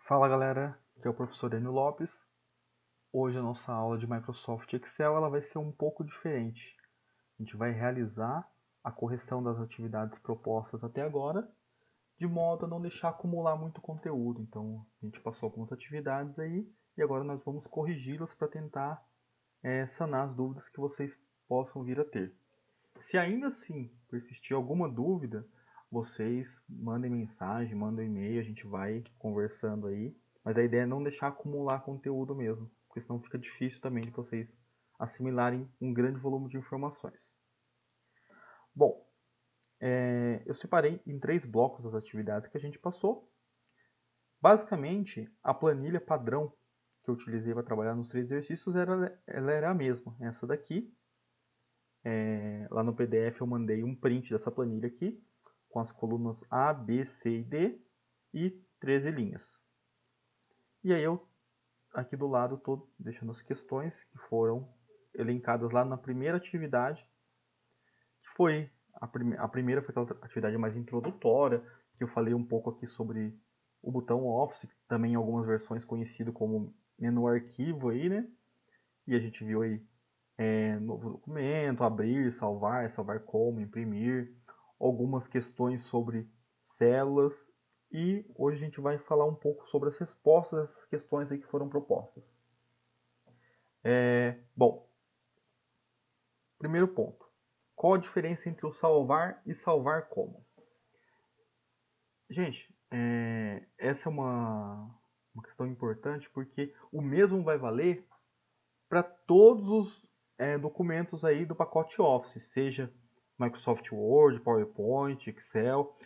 Fala galera, aqui é o professor Enio Lopes. Hoje a nossa aula de Microsoft Excel ela vai ser um pouco diferente. A gente vai realizar a correção das atividades propostas até agora, de modo a não deixar acumular muito conteúdo. Então a gente passou algumas atividades aí e agora nós vamos corrigi-las para tentar sanar as dúvidas que vocês possam vir a ter. Se ainda assim persistir alguma dúvida, vocês mandem mensagem, mandem e-mail, a gente vai conversando aí. Mas a ideia é não deixar acumular conteúdo mesmo, porque senão fica difícil também de vocês assimilarem um grande volume de informações. Bom, eu separei em 3 blocos as atividades que a gente passou. Basicamente, a planilha padrão que eu utilizei para trabalhar nos 3 exercícios ela era a mesma. Essa daqui, lá no PDF eu mandei um print dessa planilha aqui, com as colunas A, B, C e D e 13 linhas. E aí eu, aqui do lado, estou deixando as questões que foram elencadas lá na primeira atividade, que foi a primeira foi aquela atividade mais introdutória, que eu falei um pouco aqui sobre o botão Office, também em algumas versões conhecido como menu arquivo aí, né? E a gente viu aí novo documento, abrir, salvar como, imprimir, algumas questões sobre células e hoje a gente vai falar um pouco sobre as respostas a essas questões aí que foram propostas. Bom, primeiro ponto. Qual a diferença entre o salvar e salvar como? Gente, essa é uma questão importante porque o mesmo vai valer para todos os documentos aí do pacote Office, seja Microsoft Word, PowerPoint, Excel.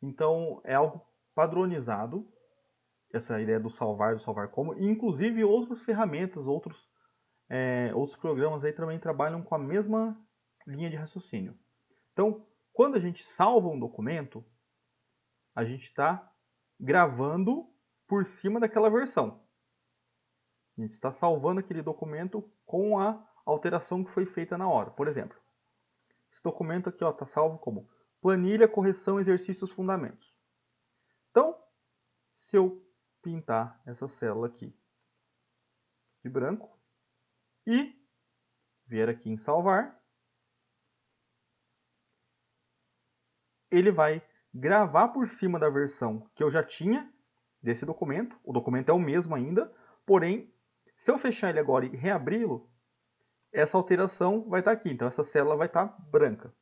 Então é algo padronizado, essa ideia do salvar como, e inclusive outras ferramentas, outros programas aí também trabalham com a mesma linha de raciocínio. Então, quando a gente salva um documento, a gente está gravando por cima daquela versão. A gente está salvando aquele documento com a alteração que foi feita na hora. Por exemplo, esse documento aqui está salvo como planilha, correção, exercícios, fundamentos. Então, se eu pintar essa célula aqui de branco e vier aqui em salvar, ele vai gravar por cima da versão que eu já tinha desse documento. O documento é o mesmo ainda, porém, se eu fechar ele agora e reabri-lo, essa alteração vai estar aqui. Então, essa célula vai estar branca.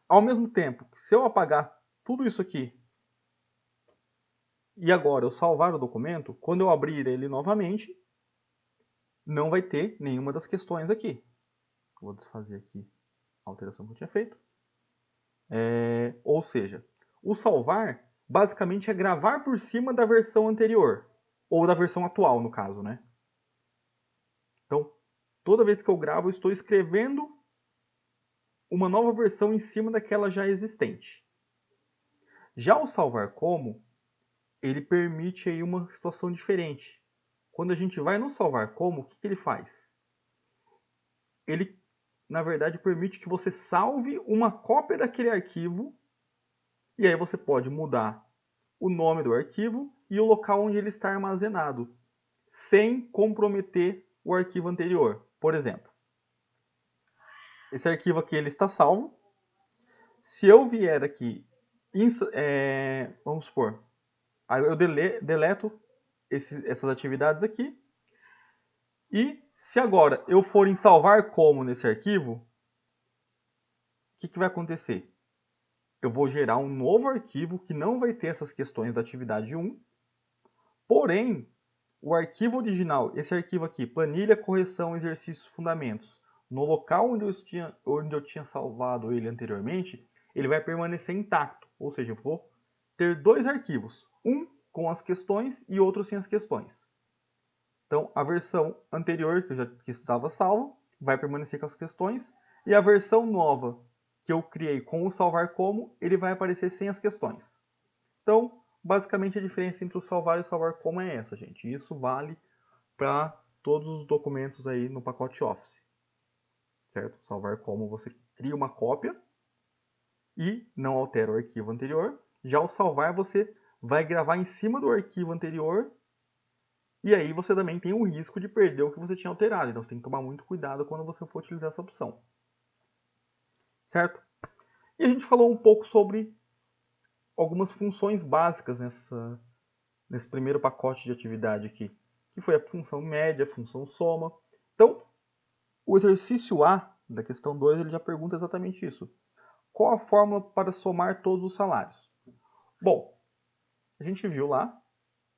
Ao mesmo tempo, se eu apagar tudo isso aqui e agora eu salvar o documento, quando eu abrir ele novamente, não vai ter nenhuma das questões aqui. Vou desfazer aqui a alteração que eu tinha feito. Ou seja, o salvar basicamente é gravar por cima da versão anterior, ou da versão atual, no caso, né? Então, toda vez que eu gravo, eu estou escrevendo uma nova versão em cima daquela já existente. Já o salvar como, ele permite aí uma situação diferente. Quando a gente vai no salvar como, o que ele faz? Ele, na verdade, permite que você salve uma cópia daquele arquivo e aí você pode mudar o nome do arquivo e o local onde ele está armazenado, sem comprometer o arquivo anterior. Por exemplo, esse arquivo aqui ele está salvo. Se eu vier aqui, vamos supor, aí eu deleto essas atividades aqui. E se agora eu for em salvar como nesse arquivo, o que vai acontecer? Eu vou gerar um novo arquivo que não vai ter essas questões da atividade 1. Porém, o arquivo original, esse arquivo aqui, planilha, correção, exercícios, fundamentos, no local onde eu tinha salvado ele anteriormente, ele vai permanecer intacto. Ou seja, eu vou ter 2 arquivos, um com as questões e outro sem as questões. Então, a versão anterior, que estava salvo, vai permanecer com as questões, e a versão nova, que eu criei com o salvar como, ele vai aparecer sem as questões. Então, basicamente a diferença entre o salvar e o salvar como é essa, gente. E isso vale para todos os documentos aí no pacote Office. Certo? Salvar como você cria uma cópia e não altera o arquivo anterior. Já o salvar você vai gravar em cima do arquivo anterior, e aí você também tem o risco de perder o que você tinha alterado. Então você tem que tomar muito cuidado quando você for utilizar essa opção. Certo? E a gente falou um pouco sobre algumas funções básicas nesse primeiro pacote de atividade aqui, que foi a função média, a função soma. Então, o exercício A da questão 2 ele já pergunta exatamente isso. Qual a fórmula para somar todos os salários? Bom, a gente viu lá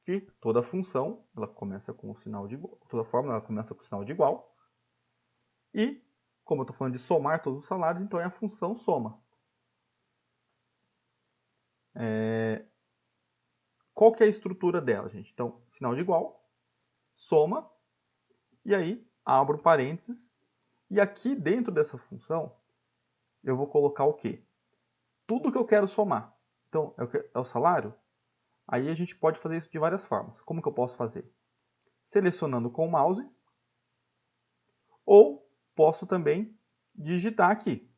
que toda função ela começa com o sinal de igual, toda fórmula ela começa com o sinal de igual. E, como eu estou falando de somar todos os salários, então é a função soma. Qual que é a estrutura dela, gente? Então, sinal de igual, soma, e aí abro parênteses. E aqui dentro dessa função, eu vou colocar o quê? Tudo que eu quero somar. Então, é o salário? Aí a gente pode fazer isso de várias formas. Como que eu posso fazer? Selecionando com o mouse, ou posso também digitar aqui.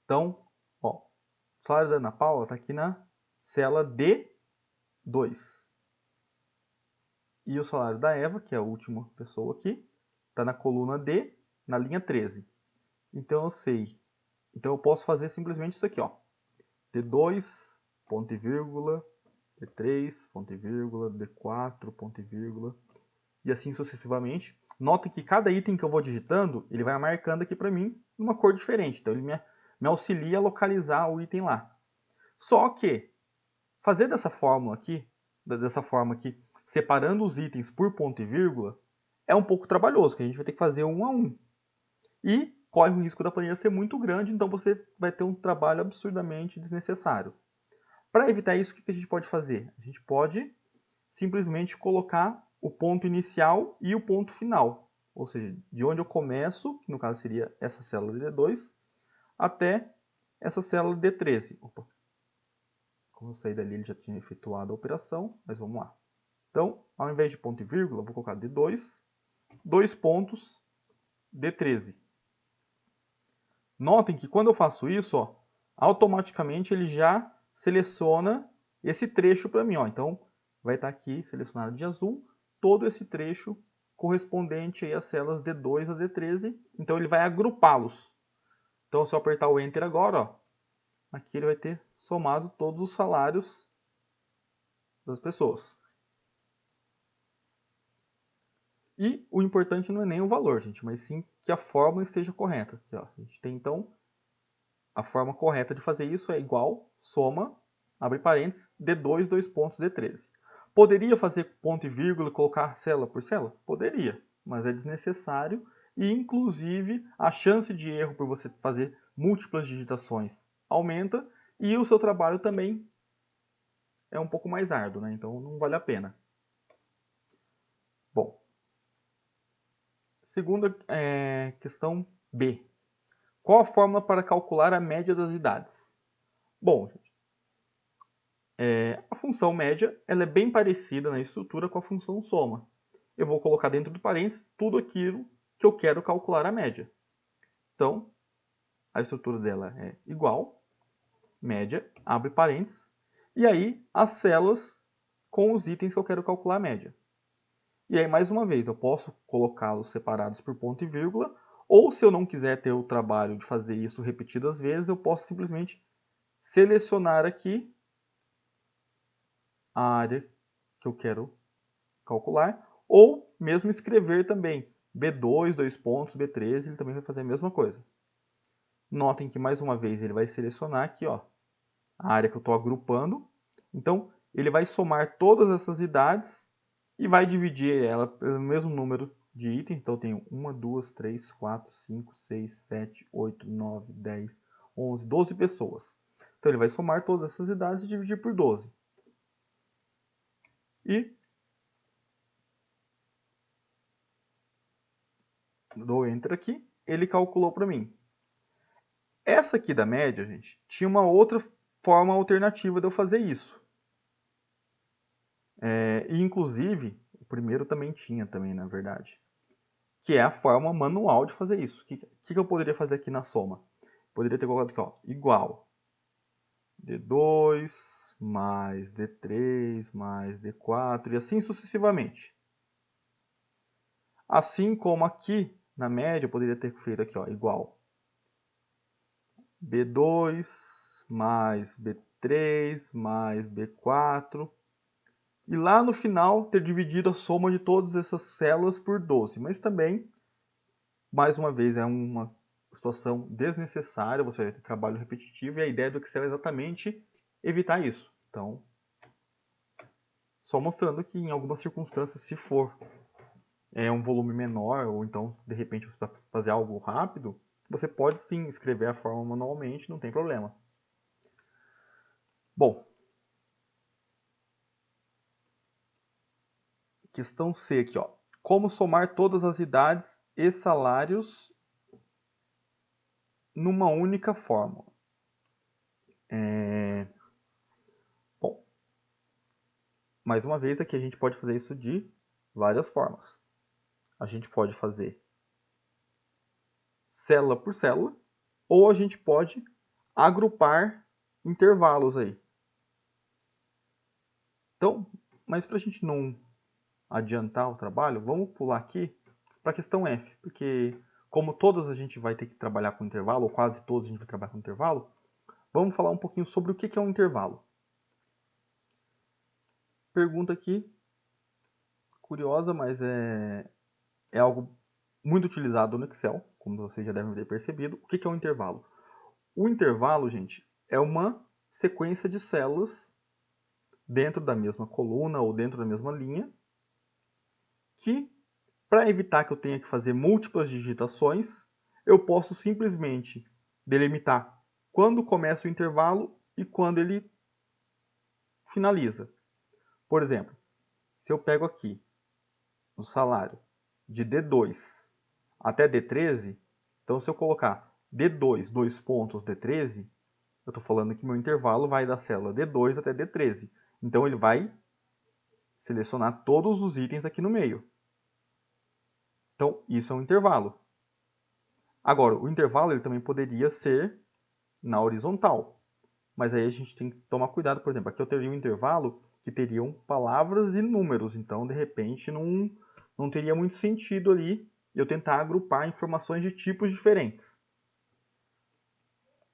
Então, ó, o salário da Ana Paula está aqui na cela D2. E o salário da Eva, que é a última pessoa aqui, está na coluna D, na linha 13. Então eu sei. Então eu posso fazer simplesmente isso aqui, ó. D2, ponto e vírgula, D3, ponto e vírgula, D4, ponto e vírgula, e assim sucessivamente. Notem que cada item que eu vou digitando, ele vai marcando aqui para mim uma cor diferente. Então ele me auxilia a localizar o item lá. Só que fazer dessa forma aqui, separando os itens por ponto e vírgula, é um pouco trabalhoso, que a gente vai ter que fazer um a um. E corre o risco da planilha ser muito grande, então você vai ter um trabalho absurdamente desnecessário. Para evitar isso, o que a gente pode fazer? A gente pode simplesmente colocar o ponto inicial e o ponto final. Ou seja, de onde eu começo, que no caso seria essa célula D2, até essa célula D13. Opa. Como eu saí dali, ele já tinha efetuado a operação, mas vamos lá. Então, ao invés de ponto e vírgula, eu vou colocar D2, 2 pontos, D13. Notem que quando eu faço isso, ó, automaticamente ele já seleciona esse trecho para mim. Ó. Então, vai estar aqui selecionado de azul todo esse trecho correspondente aí às células D2 a D13. Então, ele vai agrupá-los. Então, se eu apertar o Enter agora, ó, aqui ele vai ter somado todos os salários das pessoas. E o importante não é nem o valor, gente, mas sim que a fórmula esteja correta. Aqui, ó, a gente tem, então, a forma correta de fazer isso é igual, soma, abre parênteses, D2, 2 pontos, D13. Poderia fazer ponto e vírgula e colocar célula por célula? Poderia, mas é desnecessário e, inclusive, a chance de erro por você fazer múltiplas digitações aumenta e o seu trabalho também é um pouco mais árduo, né? Então não vale a pena. Bom, segunda questão B. Qual a fórmula para calcular a média das idades? Bom, gente, a função média ela é bem parecida na estrutura com a função soma. Eu vou colocar dentro do parênteses tudo aquilo que eu quero calcular a média. Então, a estrutura dela é igual, média, abre parênteses, e aí as células com os itens que eu quero calcular a média. E aí, mais uma vez, eu posso colocá-los separados por ponto e vírgula, ou se eu não quiser ter o trabalho de fazer isso repetidas vezes, eu posso simplesmente selecionar aqui a área que eu quero calcular, ou mesmo escrever também B2, 2 pontos, B13, ele também vai fazer a mesma coisa. Notem que mais uma vez ele vai selecionar aqui, ó, a área que eu estou agrupando. Então, ele vai somar todas essas idades e vai dividir ela pelo mesmo número de itens. Então, eu tenho 1, 2, 3, 4, 5, 6, 7, 8, 9, 10, 11, 12 pessoas. Então, ele vai somar todas essas idades e dividir por 12. E dou Enter aqui, ele calculou para mim. Essa aqui da média, gente, tinha uma outra forma alternativa de eu fazer isso. E, inclusive, o primeiro também tinha, na verdade. Que é a forma manual de fazer isso. O que eu poderia fazer aqui na soma? Poderia ter colocado aqui, ó, igual D2, mais D3 mais D4 e assim sucessivamente. Assim como aqui, na média, eu poderia ter feito aqui, ó, igual B2 mais B3 mais B4. E lá no final, ter dividido a soma de todas essas células por 12. Mas também, mais uma vez, é uma situação desnecessária, você vai ter trabalho repetitivo, e a ideia do Excel é exatamente evitar isso. Então, só mostrando que em algumas circunstâncias, se for um volume menor, ou então, de repente, você vai fazer algo rápido, você pode sim escrever a forma manualmente, não tem problema. Bom, questão C aqui, ó. Como somar todas as idades e salários numa única fórmula? Bom, mais uma vez aqui a gente pode fazer isso de várias formas. A gente pode fazer célula por célula, ou a gente pode agrupar intervalos aí. Então, mas para a gente não adiantar o trabalho, vamos pular aqui para a questão F, porque como todas a gente vai ter que trabalhar com intervalo, ou quase todos a gente vai trabalhar com intervalo, vamos falar um pouquinho sobre o que é um intervalo. Pergunta aqui, curiosa, mas é algo muito utilizado no Excel, como vocês já devem ter percebido. O que é um intervalo? O intervalo, gente, é uma sequência de células dentro da mesma coluna ou dentro da mesma linha, que, para evitar que eu tenha que fazer múltiplas digitações, eu posso simplesmente delimitar quando começa o intervalo e quando ele finaliza. Por exemplo, se eu pego aqui o salário de D2 até D13, então se eu colocar D2, 2 pontos, D13, eu estou falando que meu intervalo vai da célula D2 até D13. Então ele vai selecionar todos os itens aqui no meio. Então isso é um intervalo. Agora, o intervalo ele também poderia ser na horizontal. Mas aí a gente tem que tomar cuidado. Por exemplo, aqui eu teria um intervalo que teriam palavras e números. Então, de repente, não teria muito sentido ali eu tentar agrupar informações de tipos diferentes.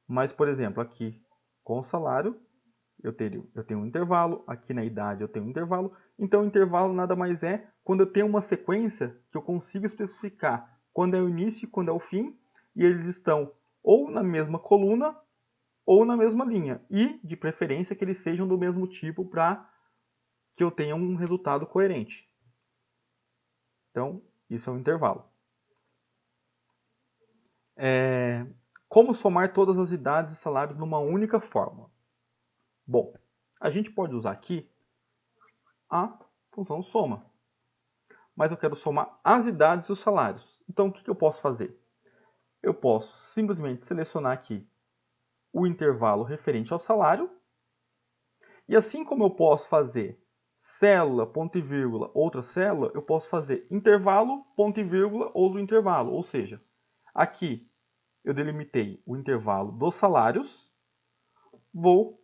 Mas, por exemplo, aqui com o salário, eu tenho um intervalo, aqui na idade eu tenho um intervalo. Então, o intervalo nada mais é quando eu tenho uma sequência que eu consigo especificar quando é o início e quando é o fim, e eles estão ou na mesma coluna ou na mesma linha. E, de preferência, que eles sejam do mesmo tipo para que eu tenha um resultado coerente. Então, isso é um intervalo. Como somar todas as idades e salários numa única fórmula? Bom, a gente pode usar aqui a função soma. Mas eu quero somar as idades e os salários. Então, o que eu posso fazer? Eu posso simplesmente selecionar aqui o intervalo referente ao salário. E assim como eu posso fazer célula, ponto e vírgula, outra célula, eu posso fazer intervalo, ponto e vírgula, outro intervalo. Ou seja, aqui eu delimitei o intervalo dos salários, vou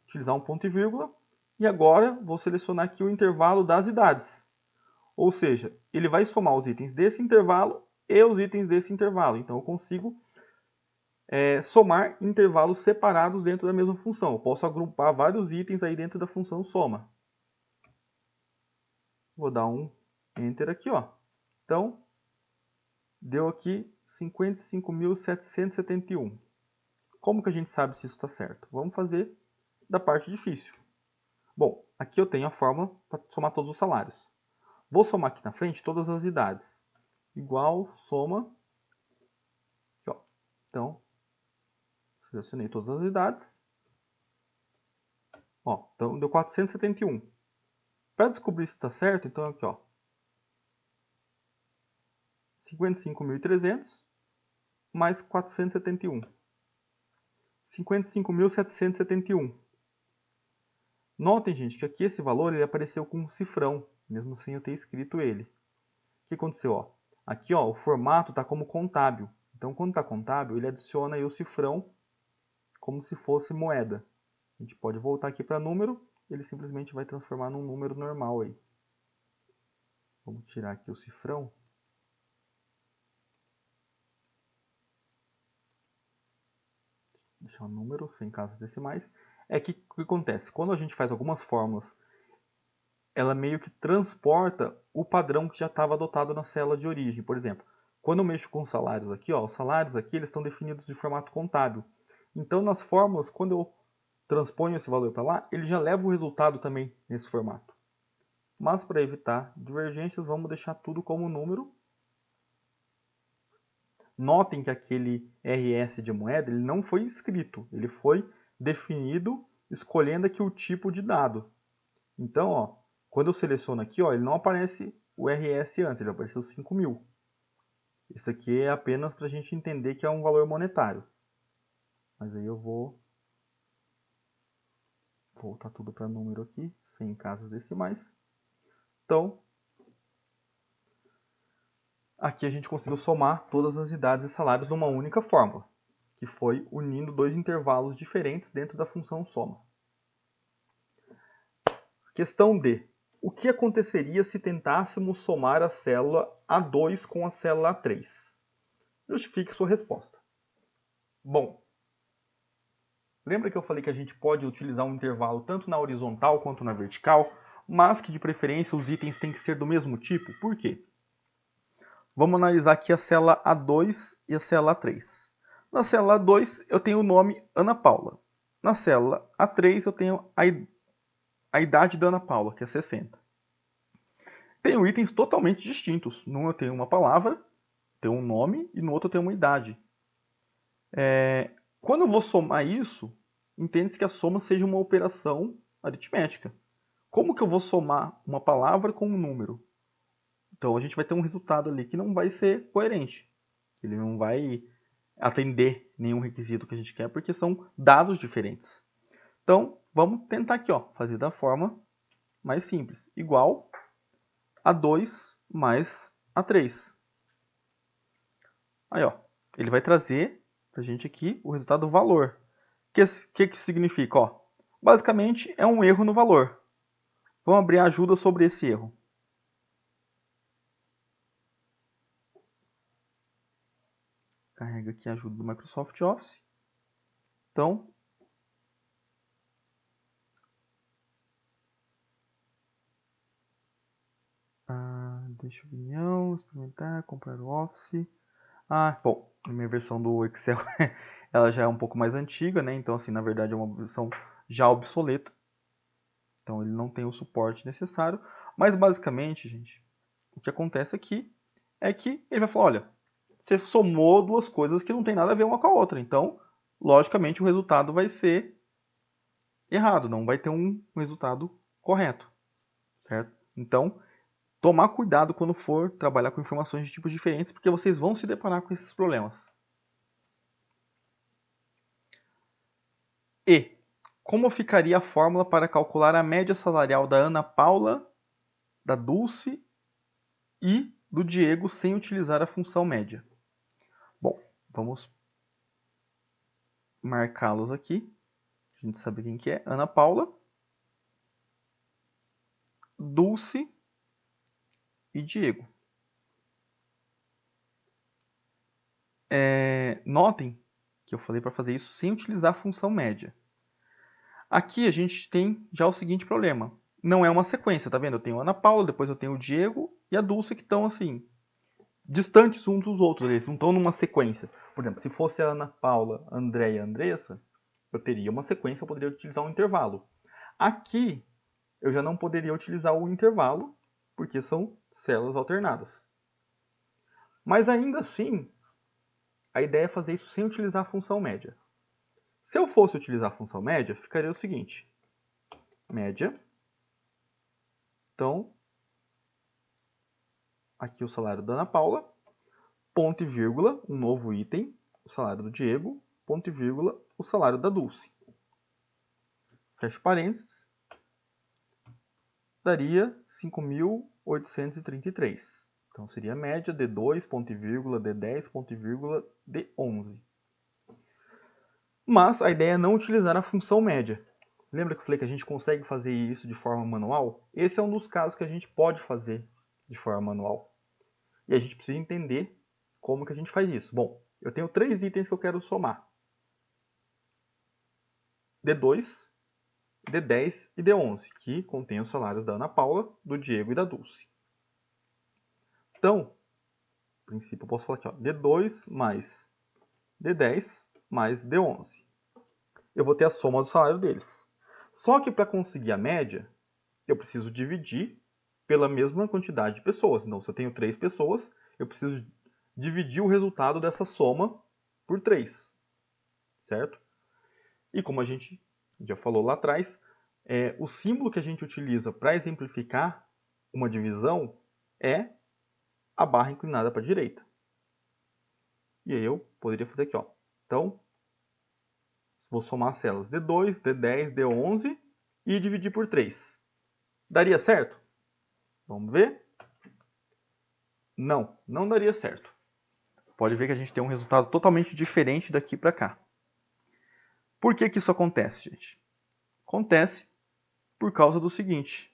utilizar um ponto e vírgula, e agora vou selecionar aqui o intervalo das idades. Ou seja, ele vai somar os itens desse intervalo e os itens desse intervalo. Então eu consigo somar intervalos separados dentro da mesma função. Eu posso agrupar vários itens aí dentro da função soma. Vou dar um Enter aqui, ó. Então, deu aqui 55.771. Como que a gente sabe se isso está certo? Vamos fazer da parte difícil. Bom, aqui eu tenho a fórmula para somar todos os salários. Vou somar aqui na frente todas as idades. Igual, soma. Aqui, ó. Então, selecionei todas as idades. Ó, então deu 471. Para descobrir se está certo, então aqui, ó. 55.300 mais 471. 55.771. Notem, gente, que aqui esse valor ele apareceu com um cifrão, mesmo sem eu ter escrito ele. O que aconteceu? Ó? Aqui ó, o formato está como contábil. Então, quando está contábil, ele adiciona aí o cifrão como se fosse moeda. A gente pode voltar aqui para número, ele simplesmente vai transformar num número normal aí. Vamos tirar aqui o cifrão. Deixar um número sem casas decimais. É que o que acontece? Quando a gente faz algumas fórmulas, ela meio que transporta o padrão que já estava adotado na célula de origem. Por exemplo, quando eu mexo com salários aqui, ó, os salários aqui eles estão definidos de formato contábil. Então, nas fórmulas, quando eu transponho esse valor para lá, ele já leva o resultado também nesse formato. Mas para evitar divergências, vamos deixar tudo como número. Notem que aquele RS de moeda ele não foi escrito, ele foi definido escolhendo aqui o tipo de dado. Então, ó, quando eu seleciono aqui, ó, ele não aparece o RS antes, ele apareceu 5.000. Isso aqui é apenas para a gente entender que é um valor monetário. Mas aí eu vou voltar tudo para número aqui, sem casas decimais. Então, aqui a gente conseguiu somar todas as idades e salários numa única fórmula, que foi unindo dois intervalos diferentes dentro da função soma. Questão D. O que aconteceria se tentássemos somar a célula A2 com a célula A3? Justifique sua resposta. Bom, lembra que eu falei que a gente pode utilizar um intervalo tanto na horizontal quanto na vertical, mas que de preferência os itens têm que ser do mesmo tipo? Por quê? Vamos analisar aqui a célula A2 e a célula A3. Na célula A2 eu tenho o nome Ana Paula. Na célula A3 eu tenho a idade da Ana Paula, que é 60. Tenho itens totalmente distintos. Num eu tenho uma palavra, tenho um nome, e no outro eu tenho uma idade. Quando eu vou somar isso, entende-se que a soma seja uma operação aritmética. Como que eu vou somar uma palavra com um número? Então a gente vai ter um resultado ali que não vai ser coerente. Ele não vai atender nenhum requisito que a gente quer, porque são dados diferentes. Então, vamos tentar aqui, ó, fazer da forma mais simples. Igual a 2 mais a 3. Aí, ó, ele vai trazer para a gente aqui o resultado do valor. O que significa? Ó, basicamente, é um erro no valor. Vamos abrir a ajuda sobre esse erro. Carrega aqui a ajuda do Microsoft Office. Então, deixa opinião, experimentar, comprar o Office. Bom, a minha versão do Excel ela já é um pouco mais antiga, né? Então, assim, na verdade é uma versão já obsoleta. Então, ele não tem o suporte necessário. Mas, basicamente, gente, o que acontece aqui é que ele vai falar, olha, você somou duas coisas que não tem nada a ver uma com a outra. Então, logicamente, o resultado vai ser errado, não vai ter um resultado correto, certo? Então, tomar cuidado quando for trabalhar com informações de tipos diferentes, porque vocês vão se deparar com esses problemas. E, como ficaria a fórmula para calcular a média salarial da Ana Paula, da Dulce e do Diego sem utilizar a função média? Bom, vamos marcá-los aqui. A gente sabe quem que é. Ana Paula, Dulce e Diego. Notem que eu falei para fazer isso sem utilizar a função média. Aqui a gente tem já o seguinte problema. Não é uma sequência, tá vendo? Eu tenho a Ana Paula, depois eu tenho o Diego e a Dulce que estão assim, distantes uns dos outros. Eles não estão numa sequência. Por exemplo, se fosse a Ana Paula, André e Andressa, eu teria uma sequência, eu poderia utilizar um intervalo. Aqui, eu já não poderia utilizar o intervalo, porque são células alternadas. Mas ainda assim, a ideia é fazer isso sem utilizar a função média. Se eu fosse utilizar a função média, ficaria o seguinte. Média. Então, aqui o salário da Ana Paula, ponto e vírgula, um novo item, o salário do Diego, ponto e vírgula, o salário da Dulce. Fecho parênteses. Daria 5.833. Então, seria a média D2, ponto e vírgula, D10, ponto e vírgula, D11. Mas a ideia é não utilizar a função média. Lembra que eu falei que a gente consegue fazer isso de forma manual? Esse é um dos casos que a gente pode fazer de forma manual. E a gente precisa entender como que a gente faz isso. Bom, eu tenho 3 itens que eu quero somar. D2, D10 e D11, que contém os salários da Ana Paula, do Diego e da Dulce. Então, a princípio eu posso falar aqui, ó, D2 mais D10 mais D11. Eu vou ter a soma do salário deles. Só que para conseguir a média, eu preciso dividir pela mesma quantidade de pessoas. Então, se eu tenho 3 pessoas, eu preciso dividir o resultado dessa soma por 3. Certo? E como a gente já falou lá atrás, o símbolo que a gente utiliza para exemplificar uma divisão é a barra inclinada para a direita. E aí eu poderia fazer aqui, ó. Então, vou somar as células D2, D10, D11 e dividir por 3. Daria certo? Vamos ver? Não, não daria certo. Pode ver que a gente tem um resultado totalmente diferente daqui para cá. Por que isso acontece, gente? Acontece por causa do seguinte.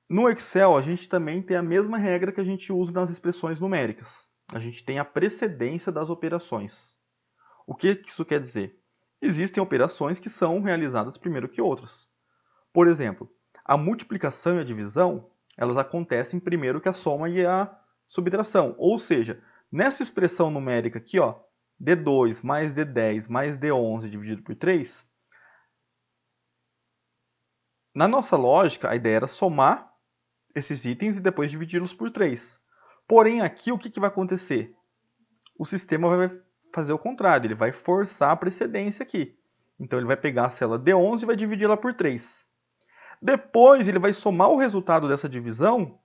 No Excel, a gente também tem a mesma regra que a gente usa nas expressões numéricas. A gente tem a precedência das operações. O que isso quer dizer? Existem operações que são realizadas primeiro que outras. Por exemplo, a multiplicação e a divisão, elas acontecem primeiro que a soma e a subtração. Ou seja, nessa expressão numérica aqui, ó, D2 mais D10 mais D11 dividido por 3, na nossa lógica, a ideia era somar esses itens e depois dividi-los por 3. Porém, aqui o que vai acontecer? O sistema vai fazer o contrário, ele vai forçar a precedência aqui. Então ele vai pegar a célula D11 e vai dividi-la por 3. Depois ele vai somar o resultado dessa divisão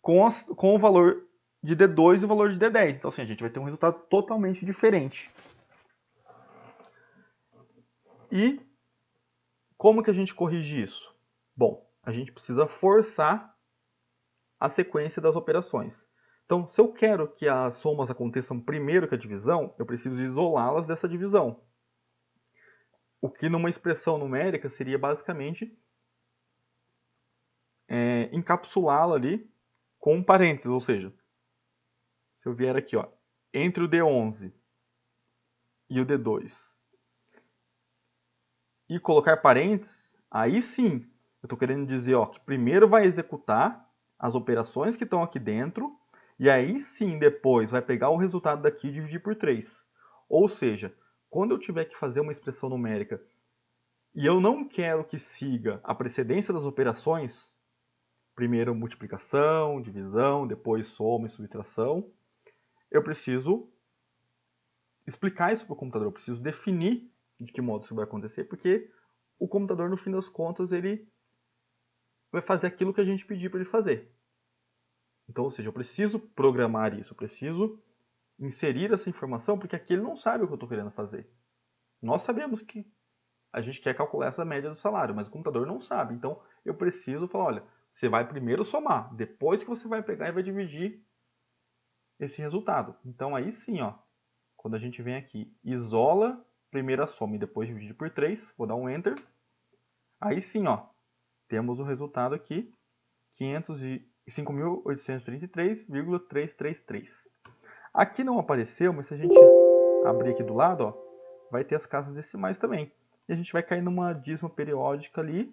com o valor de D2 e o valor de D10. Então assim, a gente vai ter um resultado totalmente diferente. E como que a gente corrige isso? Bom, a gente precisa forçar a sequência das operações. Então, se eu quero que as somas aconteçam primeiro que a divisão, eu preciso isolá-las dessa divisão. O que numa expressão numérica seria basicamente encapsulá-la ali com parênteses, ou seja, se eu vier aqui, ó, entre o D11 e o D2 e colocar parênteses, aí sim, eu estou querendo dizer, ó, que primeiro vai executar as operações que estão aqui dentro, e aí sim, depois, vai pegar o resultado daqui e dividir por 3. Ou seja, quando eu tiver que fazer uma expressão numérica e eu não quero que siga a precedência das operações, primeiro multiplicação, divisão, depois soma e subtração, eu preciso explicar isso para o computador, eu preciso definir de que modo isso vai acontecer, porque o computador, no fim das contas, ele vai fazer aquilo que a gente pedir para ele fazer. Então, ou seja, eu preciso programar isso, eu preciso inserir essa informação, porque aqui ele não sabe o que eu estou querendo fazer. Nós sabemos que a gente quer calcular essa média do salário, mas o computador não sabe. Então, eu preciso falar, olha, você vai primeiro somar, depois que você vai pegar e vai dividir esse resultado. Então, aí sim, ó, quando a gente vem aqui, isola primeiro a soma e depois divide por 3, vou dar um Enter. Aí sim, ó, temos o resultado aqui, 5.833,333. Aqui não apareceu, mas se a gente abrir aqui do lado, ó, vai ter as casas decimais também. E a gente vai cair numa dízima periódica ali,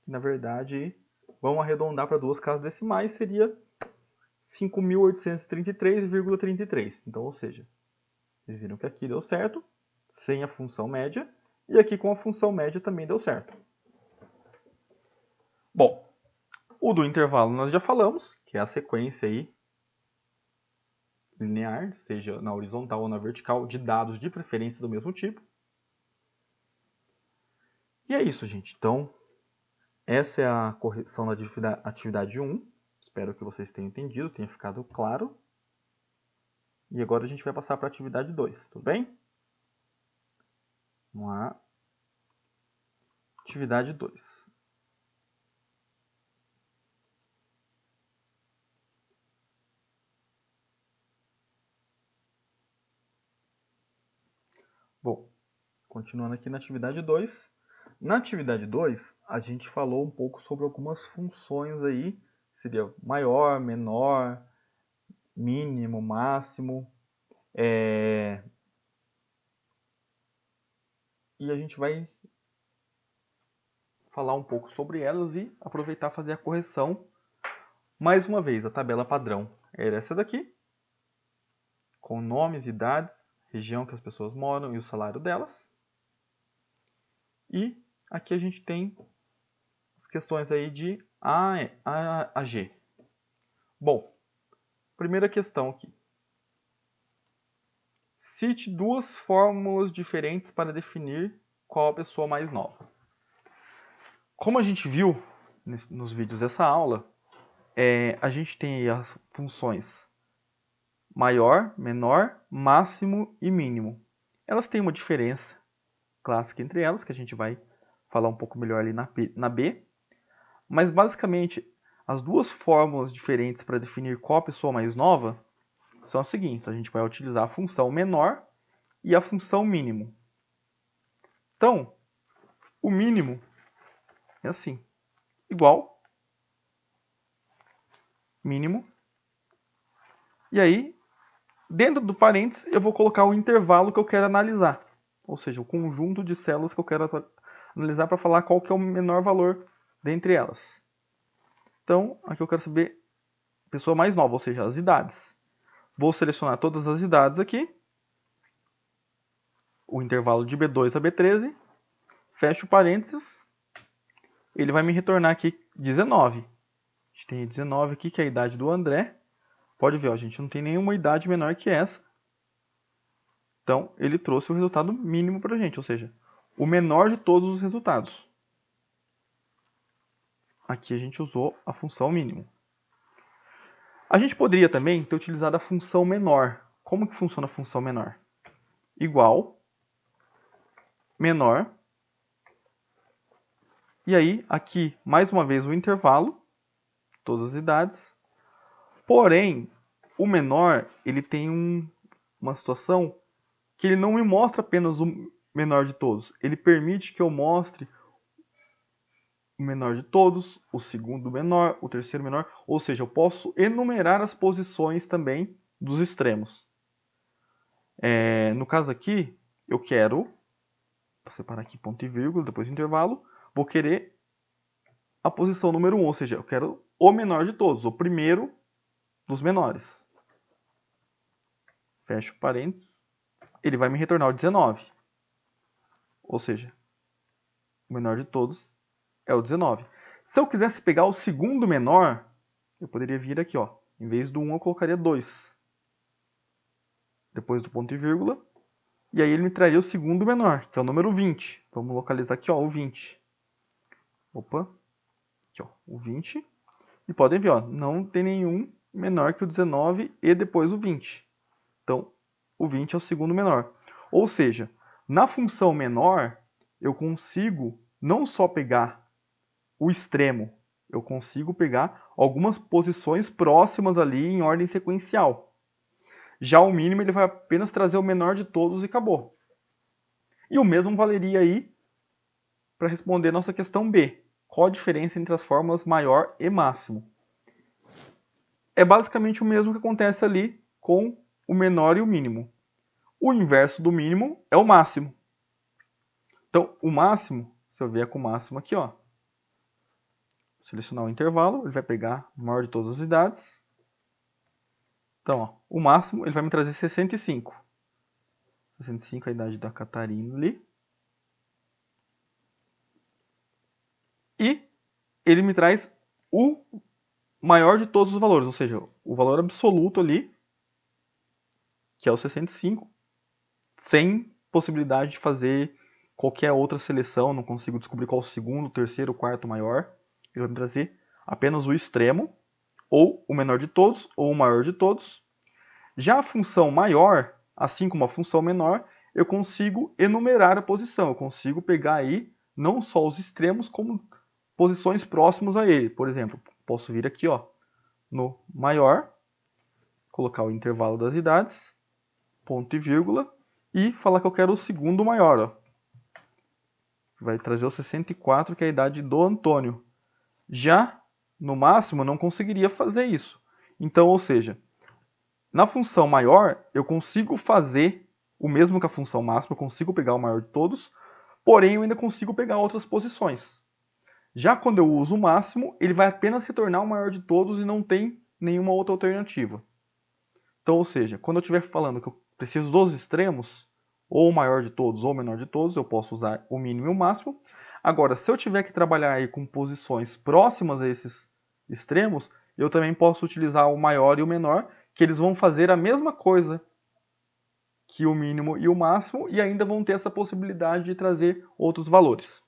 que na verdade, vamos arredondar para 2 casas decimais, seria 5.833,33. Então, ou seja, vocês viram que aqui deu certo, sem a função média, e aqui com a função média também deu certo. Bom, o do intervalo nós já falamos, que é a sequência aí linear, seja na horizontal ou na vertical, de dados de preferência do mesmo tipo. E é isso, gente. Então, essa é a correção da atividade 1. Espero que vocês tenham entendido, tenha ficado claro. E agora a gente vai passar para a atividade 2, tudo bem? Vamos lá. Atividade 2. Bom, continuando aqui na atividade 2. Na atividade 2, a gente falou um pouco sobre algumas funções aí, seria maior, menor, mínimo, máximo, e a gente vai falar um pouco sobre elas e aproveitar e fazer a correção. Mais uma vez, a tabela padrão era essa daqui, com nomes, idades, região que as pessoas moram e o salário delas. E aqui a gente tem as questões aí de A a G. Bom, primeira questão aqui. Cite duas fórmulas diferentes para definir qual a pessoa mais nova. Como a gente viu nos vídeos dessa aula, a gente tem aí as funções maior, menor, máximo e mínimo. Elas têm uma diferença clássica entre elas, que a gente vai falar um pouco melhor ali na B. Mas basicamente, as duas fórmulas diferentes para definir qual a pessoa mais nova são as seguintes. A gente vai utilizar a função menor e a função mínimo. Então, o mínimo é assim, igual, mínimo. E aí, dentro do parênteses, eu vou colocar o intervalo que eu quero analisar. Ou seja, o conjunto de células que eu quero analisar para falar qual que é o menor valor dentre elas. Então, aqui eu quero saber a pessoa mais nova, ou seja, as idades. Vou selecionar todas as idades aqui. O intervalo de B2 a B13. Fecho parênteses. Ele vai me retornar aqui 19. A gente tem 19 aqui, que é a idade do André. Pode ver, ó, a gente não tem nenhuma idade menor que essa. Então, ele trouxe o resultado mínimo para a gente, ou seja, o menor de todos os resultados. Aqui a gente usou a função mínimo. A gente poderia também ter utilizado a função menor. Como que funciona a função menor? Igual, menor, e aí aqui mais uma vez o intervalo, todas as idades. Porém, o menor ele tem uma situação que ele não me mostra apenas o menor de todos. Ele permite que eu mostre o menor de todos, o segundo menor, o terceiro menor. Ou seja, eu posso enumerar as posições também dos extremos. No caso aqui, eu quero, vou separar aqui ponto e vírgula, depois do intervalo, vou querer a posição número 1, ou seja, eu quero o menor de todos, o primeiro dos menores. Fecho parênteses. Ele vai me retornar o 19. Ou seja, o menor de todos é o 19. Se eu quisesse pegar o segundo menor, eu poderia vir aqui, ó. Em vez do 1, eu colocaria 2. Depois do ponto e vírgula. E aí ele me traria o segundo menor, que é o número 20. Vamos localizar aqui, ó, o 20. Opa. Aqui, ó, o 20. E podem ver, ó, não tem nenhum menor que o 19 e depois o 20. Então, o 20 é o segundo menor. Ou seja, na função menor, eu consigo não só pegar o extremo, eu consigo pegar algumas posições próximas ali em ordem sequencial. Já o mínimo, ele vai apenas trazer o menor de todos e acabou. E o mesmo valeria aí para responder a nossa questão B. Qual a diferença entre as fórmulas maior e máximo? É basicamente o mesmo que acontece ali com o menor e o mínimo. O inverso do mínimo é o máximo. Então, o máximo, se eu vier com o máximo aqui, ó, selecionar o intervalo, ele vai pegar o maior de todas as idades. Então, ó, o máximo, ele vai me trazer 65. 65 é a idade da Catarina ali. E ele me traz o maior de todos os valores, ou seja, o valor absoluto ali, que é o 65, sem possibilidade de fazer qualquer outra seleção, não consigo descobrir qual o segundo, terceiro, quarto maior. Ele vai me trazer apenas o extremo, ou o menor de todos, ou o maior de todos. Já a função maior, assim como a função menor, eu consigo enumerar a posição. Eu consigo pegar aí não só os extremos, como posições próximas a ele. Por exemplo, posso vir aqui, ó, no maior, colocar o intervalo das idades, ponto e vírgula, e falar que eu quero o segundo maior. Ó. vai trazer o 64, que é a idade do Antônio. Já no máximo, eu não conseguiria fazer isso. Então, ou seja, na função maior, eu consigo fazer o mesmo que a função máxima, eu consigo pegar o maior de todos, porém eu ainda consigo pegar outras posições. Já quando eu uso o máximo, ele vai apenas retornar o maior de todos e não tem nenhuma outra alternativa. Então, ou seja, quando eu estiver falando que eu preciso dos extremos, ou o maior de todos ou o menor de todos, eu posso usar o mínimo e o máximo. Agora, se eu tiver que trabalhar aí com posições próximas a esses extremos, eu também posso utilizar o maior e o menor, que eles vão fazer a mesma coisa que o mínimo e o máximo, e ainda vão ter essa possibilidade de trazer outros valores.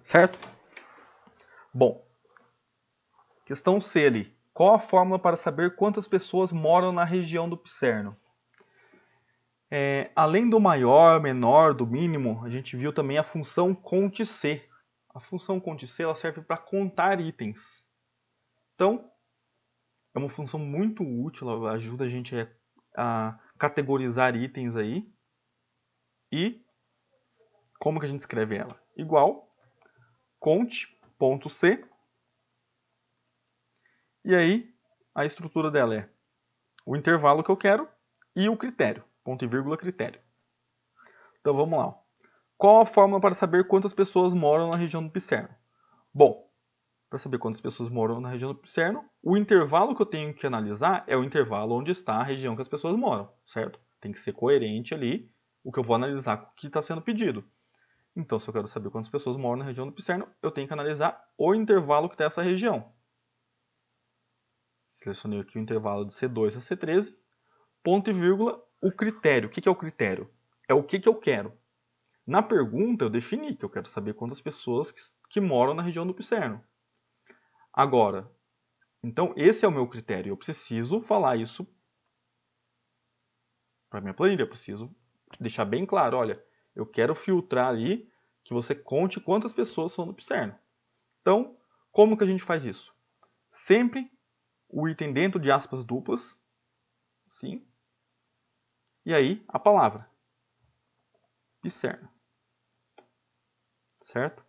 Certo? Bom, questão C ali. Qual a fórmula para saber quantas pessoas moram na região do Pisserno? Além do maior, menor, do mínimo, a gente viu também a função CONT-C. A função CONT-C ela serve para contar itens. Então, é uma função muito útil, ela ajuda a gente a categorizar itens aí. E como que a gente escreve ela? Igual cont.c. E aí, a estrutura dela é o intervalo que eu quero e o critério. Ponto e vírgula, critério. Então, vamos lá. Qual a fórmula para saber quantas pessoas moram na região do Pisserno? Bom, para saber quantas pessoas moram na região do Pisserno, o intervalo que eu tenho que analisar é o intervalo onde está a região que as pessoas moram, certo? Tem que ser coerente ali o que eu vou analisar com o que está sendo pedido. Então, se eu quero saber quantas pessoas moram na região do Pisserno, eu tenho que analisar o intervalo que está essa região. Selecionei aqui o intervalo de C2 a C13, ponto e vírgula, o critério. O que é o critério? É o que eu quero. Na pergunta, eu defini que eu quero saber quantas pessoas que moram na região do Pisserno. Agora, então esse é o meu critério. Eu preciso falar isso para minha planilha. Eu preciso deixar bem claro, olha, eu quero filtrar ali que você conte quantas pessoas são no Pisserno. Então, como que a gente faz isso? Sempre o item dentro de aspas duplas, sim, e aí a palavra, Pisserno, certo?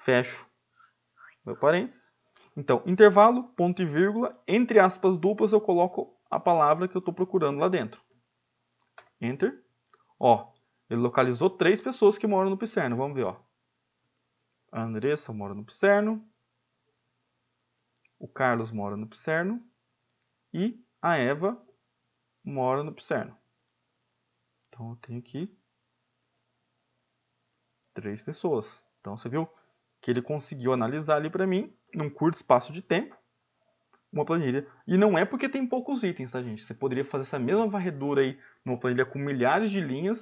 Fecho meu parênteses. Então, intervalo, ponto e vírgula, entre aspas duplas eu coloco a palavra que eu estou procurando lá dentro. Enter. Ó, ele localizou 3 pessoas que moram no Pisserno. Vamos ver, ó. A Andressa mora no Pisserno. O Carlos mora no Pisserno. E a Eva mora no Pisserno. Então eu tenho aqui 3 pessoas. Então você viu que ele conseguiu analisar ali para mim, num curto espaço de tempo, uma planilha. E não é porque tem poucos itens, tá, gente? Você poderia fazer essa mesma varredura aí numa planilha com milhares de linhas.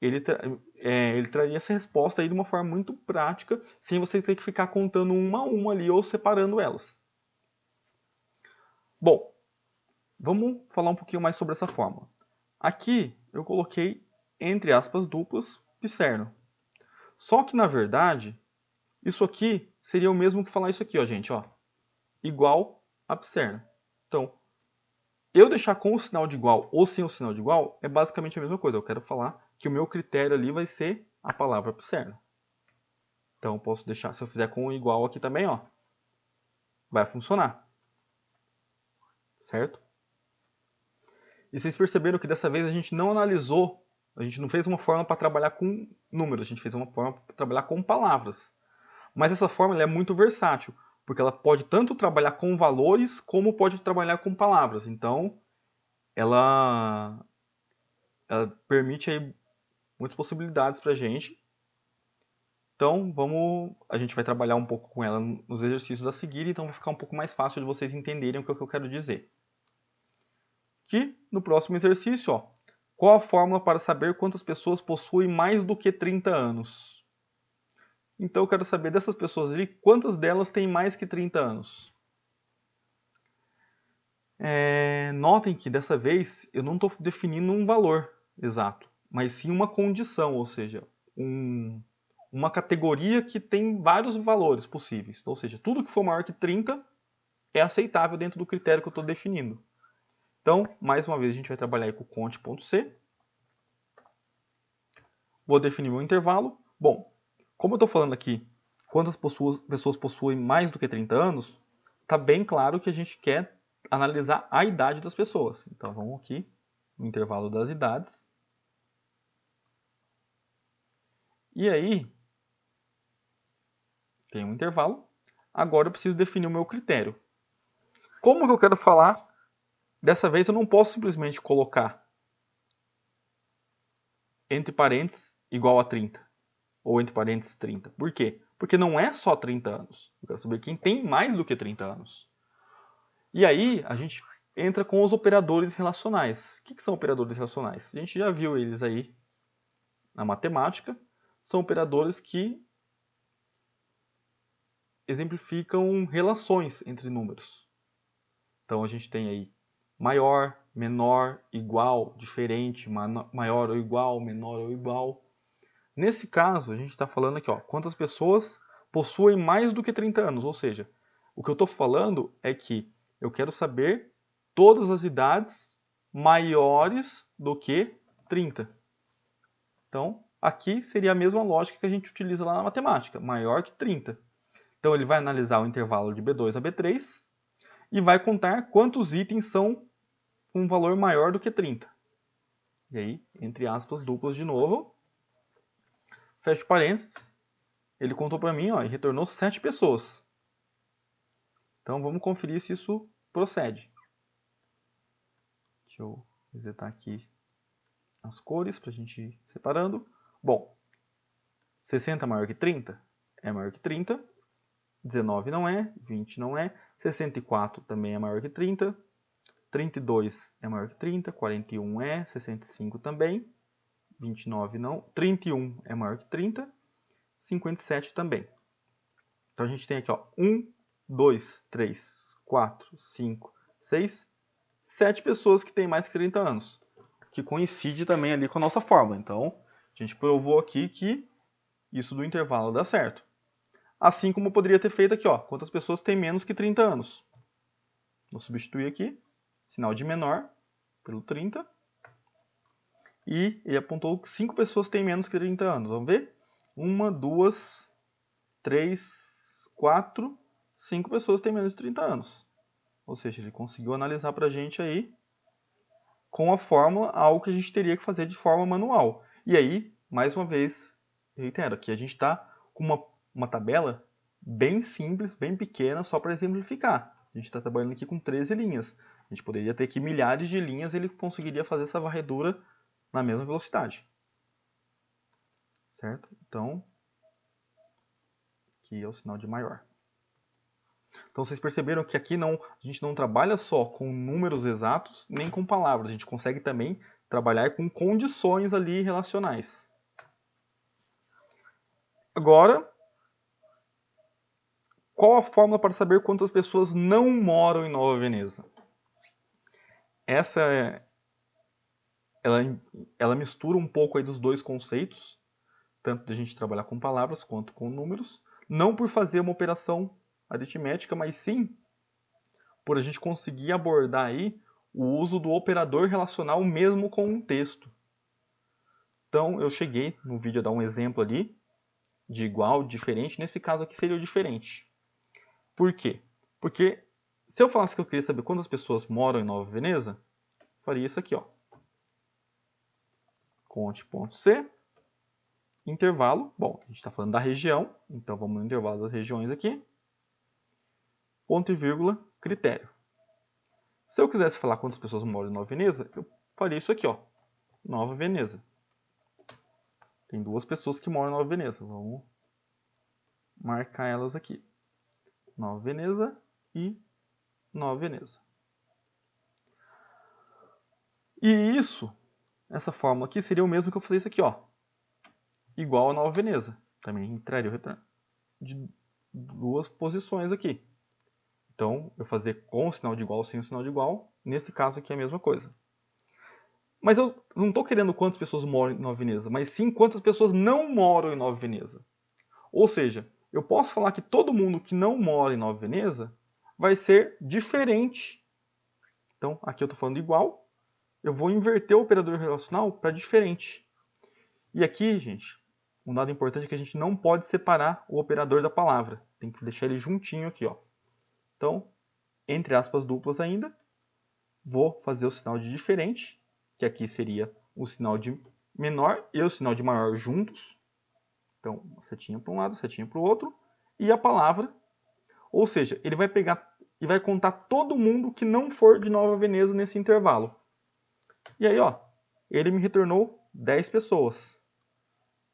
Ele traria essa resposta aí de uma forma muito prática, sem você ter que ficar contando uma a uma ali ou separando elas. Bom, vamos falar um pouquinho mais sobre essa fórmula. Aqui eu coloquei, entre aspas duplas, Pisserno. Só que, na verdade, isso aqui seria o mesmo que falar isso aqui, ó, gente, ó. Igual a Pisserno. Então, eu deixar com o sinal de igual ou sem o sinal de igual é basicamente a mesma coisa. Eu quero falar que o meu critério ali vai ser a palavra Pisserno. Então, eu posso deixar, se eu fizer com o igual aqui também, ó, vai funcionar. Certo? E vocês perceberam que dessa vez a gente não analisou, a gente não fez uma forma para trabalhar com números, a gente fez uma forma para trabalhar com palavras. Mas essa forma ela é muito versátil, porque ela pode tanto trabalhar com valores, como pode trabalhar com palavras. Então, ela permite aí muitas possibilidades para a gente. Então, a gente vai trabalhar um pouco com ela nos exercícios a seguir, então vai ficar um pouco mais fácil de vocês entenderem o que eu quero dizer. Aqui, no próximo exercício, ó, qual a fórmula para saber quantas pessoas possuem mais do que 30 anos? Então, eu quero saber dessas pessoas ali, quantas delas têm mais que 30 anos? Notem que dessa vez eu não estou definindo um valor exato, mas sim uma condição, ou seja, uma categoria que tem vários valores possíveis. Então, ou seja, tudo que for maior que 30 é aceitável dentro do critério que eu estou definindo. Então, mais uma vez, a gente vai trabalhar aí com o cont.c. Vou definir meu intervalo. Bom, como eu estou falando aqui, quantas pessoas possuem mais do que 30 anos, está bem claro que a gente quer analisar a idade das pessoas. Então vamos aqui no intervalo das idades. E aí, tem um intervalo. Agora eu preciso definir o meu critério. Como que eu quero falar? Dessa vez eu não posso simplesmente colocar entre parênteses igual a 30. Ou entre parênteses 30. Por quê? Porque não é só 30 anos. Eu quero saber quem tem mais do que 30 anos. E aí a gente entra com os operadores relacionais. O que são operadores relacionais? A gente já viu eles aí na matemática. São operadores que exemplificam relações entre números. Então a gente tem aí maior, menor, igual, diferente, maior ou igual, menor ou igual. Nesse caso, a gente está falando aqui, ó, quantas pessoas possuem mais do que 30 anos. Ou seja, o que eu estou falando é que eu quero saber todas as idades maiores do que 30. Então, aqui seria a mesma lógica que a gente utiliza lá na matemática, maior que 30. Então, ele vai analisar o intervalo de B2 a B3 e vai contar quantos itens são com um valor maior do que 30. E aí, entre aspas duplas de novo, fecha parênteses, ele contou para mim, ó, e retornou 7 pessoas. Então vamos conferir se isso procede. Deixa eu resetar aqui as cores para a gente ir separando. Bom, 60 é maior que 30? É maior que 30. 19 não é, 20 não é, 64 também é maior que 30, 32 é maior que 30, 41 é, 65 também, 29 não, 31 é maior que 30, 57 também. Então a gente tem aqui, ó, 1, 2, 3, 4, 5, 6, 7 pessoas que têm mais que 30 anos, que coincide também ali com a nossa fórmula. Então a gente provou aqui que isso do intervalo dá certo. Assim como eu poderia ter feito aqui, ó, quantas pessoas têm menos que 30 anos. Vou substituir aqui, sinal de menor pelo 30. E ele apontou que 5 pessoas têm menos que 30 anos. Vamos ver? 1, 2, 3, 4, 5 pessoas têm menos de 30 anos. Ou seja, ele conseguiu analisar para a gente aí, com a fórmula, algo que a gente teria que fazer de forma manual. E aí, mais uma vez, reitero, aqui a gente está com uma tabela bem simples, bem pequena, só para exemplificar. A gente está trabalhando aqui com 13 linhas. A gente poderia ter aqui milhares de linhas e ele conseguiria fazer essa varredura na mesma velocidade. Certo? Então, aqui é o sinal de maior. Então vocês perceberam que aqui a gente não trabalha só com números exatos, nem com palavras. A gente consegue também trabalhar com condições ali relacionais. Agora, qual a fórmula para saber quantas pessoas não moram em Nova Veneza? Ela mistura um pouco aí dos dois conceitos, tanto de a gente trabalhar com palavras quanto com números, não por fazer uma operação aritmética, mas sim por a gente conseguir abordar aí o uso do operador relacional mesmo com um texto. Então, eu cheguei no vídeo a dar um exemplo ali de igual, diferente. Nesse caso aqui seria o diferente. Por quê? Porque se eu falasse que eu queria saber quantas pessoas moram em Nova Veneza, eu faria isso aqui, ó. Conte.c, intervalo. Bom, a gente está falando da região, então vamos no intervalo das regiões aqui. Ponto e vírgula, critério. Se eu quisesse falar quantas pessoas moram em Nova Veneza, eu faria isso aqui, ó. Nova Veneza. Tem 2 pessoas que moram em Nova Veneza. Vamos marcar elas aqui. Nova Veneza e Nova Veneza. E isso, essa fórmula aqui, seria o mesmo que eu falei isso aqui, ó. Igual a Nova Veneza. Também entraria o retorno de 2 posições aqui. Então, eu fazer com o sinal de igual, sem o sinal de igual. Nesse caso aqui é a mesma coisa. Mas eu não estou querendo quantas pessoas moram em Nova Veneza, mas sim quantas pessoas não moram em Nova Veneza. Ou seja, eu posso falar que todo mundo que não mora em Nova Veneza vai ser diferente. Então, aqui eu estou falando igual. Eu vou inverter o operador relacional para diferente. E aqui, gente, um dado importante é que a gente não pode separar o operador da palavra. Tem que deixar ele juntinho aqui, ó. Então, entre aspas duplas ainda, vou fazer o sinal de diferente, que aqui seria o sinal de menor e o sinal de maior juntos. Então, setinha para um lado, setinha para o outro. E a palavra, ou seja, ele vai pegar e vai contar todo mundo que não for de Nova Veneza nesse intervalo. E aí, ó, ele me retornou 10 pessoas.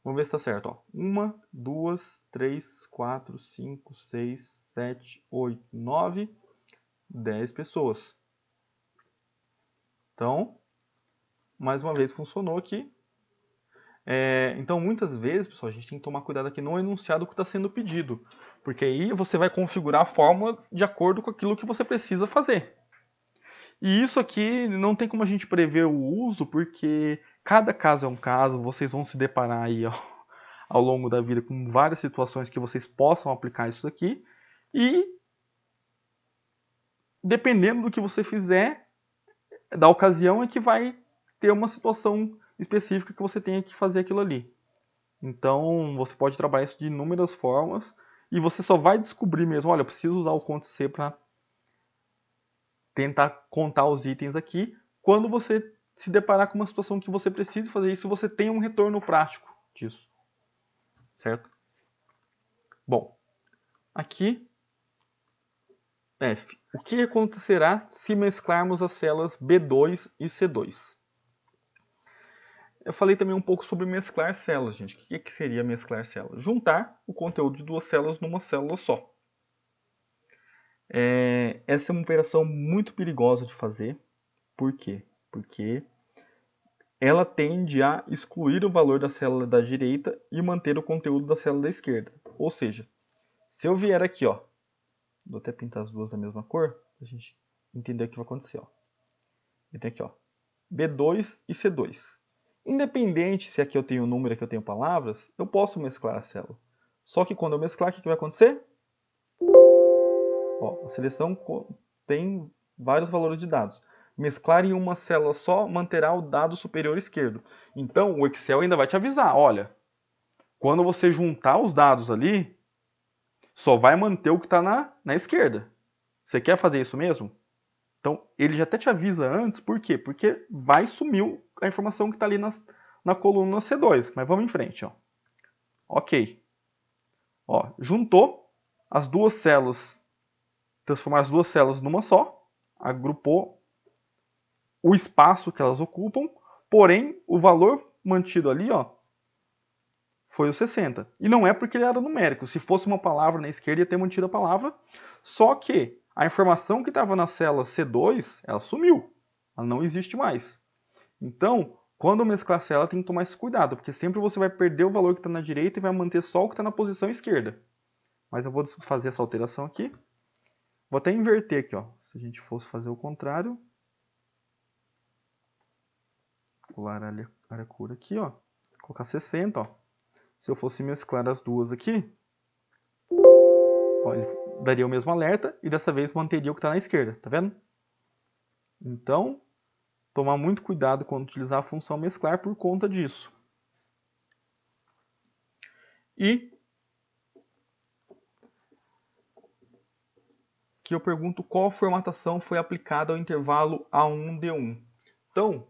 Vamos ver se está certo. Ó. 1, 2, 3, 4, 5, 6, 7, 8, 9, 10 pessoas. Então, mais uma vez funcionou aqui. Então, muitas vezes, pessoal, a gente tem que tomar cuidado aqui no enunciado que está sendo pedido. Porque aí você vai configurar a fórmula de acordo com aquilo que você precisa fazer. E isso aqui não tem como a gente prever o uso, porque cada caso é um caso, vocês vão se deparar aí ao longo da vida com várias situações que vocês possam aplicar isso aqui. E dependendo do que você fizer, da ocasião é que vai ter uma situação específica que você tenha que fazer aquilo ali. Então, você pode trabalhar isso de inúmeras formas e você só vai descobrir mesmo, olha, eu preciso usar o ctrl+C para tentar contar os itens aqui, quando você se deparar com uma situação que você precise fazer isso, você tem um retorno prático disso. Certo? Bom, aqui, F. O que acontecerá se mesclarmos as células B2 e C2? Eu falei também um pouco sobre mesclar células, gente. O que seria mesclar células? Juntar o conteúdo de duas células numa célula só. Essa é uma operação muito perigosa de fazer. Por quê? Porque ela tende a excluir o valor da célula da direita e manter o conteúdo da célula da esquerda. Ou seja, se eu vier aqui, ó, vou até pintar as duas da mesma cor, para a gente entender o que vai acontecer. Ó. E tem aqui, ó, B2 e C2. Independente se aqui eu tenho número e aqui eu tenho palavras, eu posso mesclar a célula. Só que quando eu mesclar, o que vai acontecer? Ó, a seleção tem vários valores de dados. Mesclar em uma célula só manterá o dado superior esquerdo. Então, o Excel ainda vai te avisar, olha, quando você juntar os dados ali, só vai manter o que está na esquerda. Você quer fazer isso mesmo? Então, ele já até te avisa antes, por quê? Porque vai sumir a informação que está ali na coluna C2. Mas vamos em frente. Ó. Ok. Ó, juntou as duas células, transformar as duas células numa só, agrupou o espaço que elas ocupam, porém, o valor mantido ali ó, foi o 60. E não é porque ele era numérico. Se fosse uma palavra na esquerda, ia ter mantido a palavra, só que a informação que estava na célula C2, ela sumiu. Ela não existe mais. Então, quando mesclar célula, tem que tomar esse cuidado, porque sempre você vai perder o valor que está na direita e vai manter só o que está na posição esquerda. Mas eu vou fazer essa alteração aqui. Vou até inverter aqui, ó. Se a gente fosse fazer o contrário. Pular a área cura aqui, ó. Colocar 60, ó. Se eu fosse mesclar as duas aqui, ó, ele daria o mesmo alerta e dessa vez manteria o que está na esquerda, tá vendo? Então, tomar muito cuidado quando utilizar a função mesclar por conta disso. E que eu pergunto qual formatação foi aplicada ao intervalo A1-D1. Então,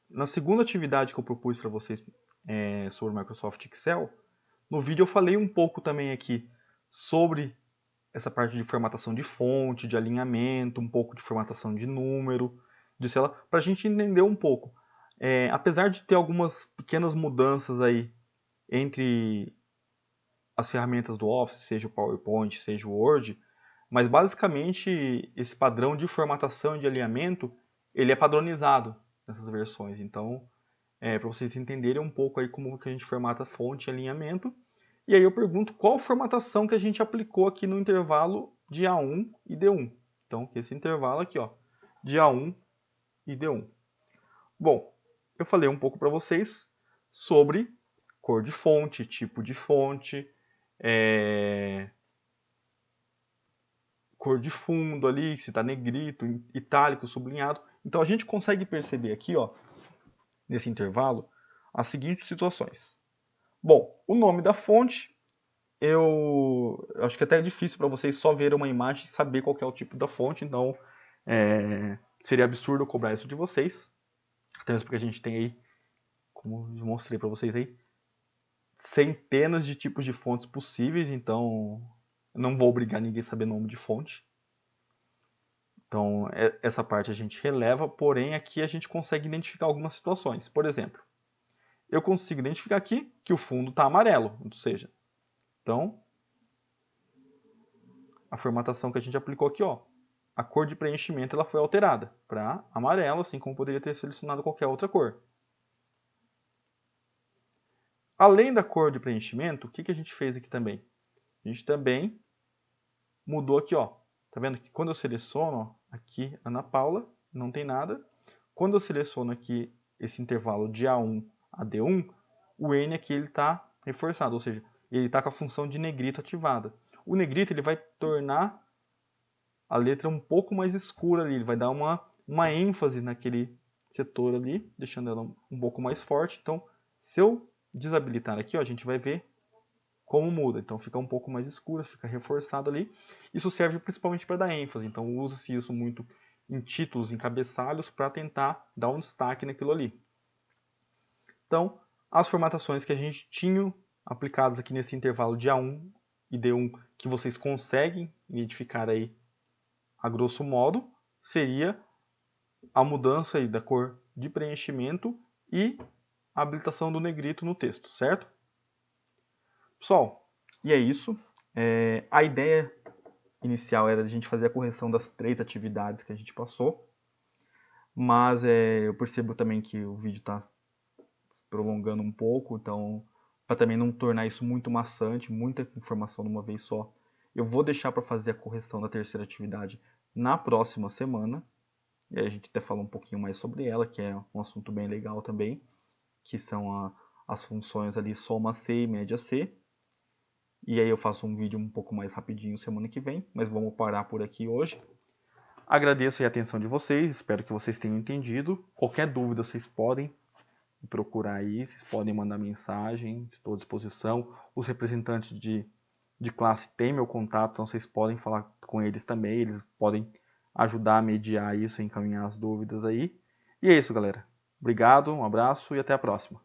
na segunda atividade que eu propus para vocês sobre Microsoft Excel, no vídeo eu falei um pouco também aqui sobre essa parte de formatação de fonte, de alinhamento, um pouco de formatação de número, de célula, para a gente entender um pouco. Apesar de ter algumas pequenas mudanças aí entre as ferramentas do Office, seja o PowerPoint, seja o Word, mas basicamente esse padrão de formatação e de alinhamento, ele é padronizado nessas versões. Então, para vocês entenderem um pouco aí como que a gente formata fonte e alinhamento. E aí eu pergunto qual formatação que a gente aplicou aqui no intervalo de A1 e D1. Então, esse intervalo aqui, ó, de A1 e D1. Bom, eu falei um pouco para vocês sobre cor de fonte, tipo de fonte, cor de fundo ali, se está negrito, itálico, sublinhado. Então a gente consegue perceber aqui, ó, nesse intervalo, as seguintes situações. Bom, o nome da fonte, eu acho que até é difícil para vocês só ver uma imagem e saber qual que é o tipo da fonte, então seria absurdo eu cobrar isso de vocês. Até mesmo porque a gente tem aí, como eu mostrei para vocês aí, centenas de tipos de fontes possíveis, então eu não vou obrigar ninguém a saber nome de fonte. Então, essa parte a gente releva, porém aqui a gente consegue identificar algumas situações. Por exemplo, eu consigo identificar aqui que o fundo está amarelo, ou seja, então a formatação que a gente aplicou aqui, ó, a cor de preenchimento ela foi alterada para amarelo, assim como poderia ter selecionado qualquer outra cor. Além da cor de preenchimento, o que a gente fez aqui também? A gente também mudou aqui, ó. Tá vendo que quando eu seleciono ó, aqui Ana Paula, não tem nada. Quando eu seleciono aqui esse intervalo de A1 a D1, o N aqui ele está reforçado, ou seja, ele está com a função de negrito ativada. O negrito ele vai tornar a letra um pouco mais escura ali, ele vai dar uma ênfase naquele setor ali, deixando ela um pouco mais forte. Então, se eu desabilitar aqui, ó, a gente vai ver como muda. Então fica um pouco mais escura, fica reforçado ali. Isso serve principalmente para dar ênfase. Então usa-se isso muito em títulos, em cabeçalhos, para tentar dar um destaque naquilo ali. Então, as formatações que a gente tinha aplicadas aqui nesse intervalo de A1 e D1, que vocês conseguem identificar aí a grosso modo, seria a mudança aí da cor de preenchimento e a habilitação do negrito no texto, certo? Pessoal, e é isso. A ideia inicial era a gente fazer a correção das 3 atividades que a gente passou, mas eu percebo também que o vídeo está se prolongando um pouco, então para também não tornar isso muito maçante, muita informação de uma vez só, eu vou deixar para fazer a correção da 3ª atividade na próxima semana, e aí a gente até fala um pouquinho mais sobre ela, que é um assunto bem legal também, que são as funções ali soma C e média C. E aí eu faço um vídeo um pouco mais rapidinho semana que vem, mas vamos parar por aqui hoje. Agradeço a atenção de vocês, espero que vocês tenham entendido. Qualquer dúvida vocês podem me procurar aí, vocês podem mandar mensagem, estou à disposição. Os representantes de classe têm meu contato, então vocês podem falar com eles também, eles podem ajudar a mediar isso, encaminhar as dúvidas aí. E é isso, galera. Obrigado, um abraço e até a próxima.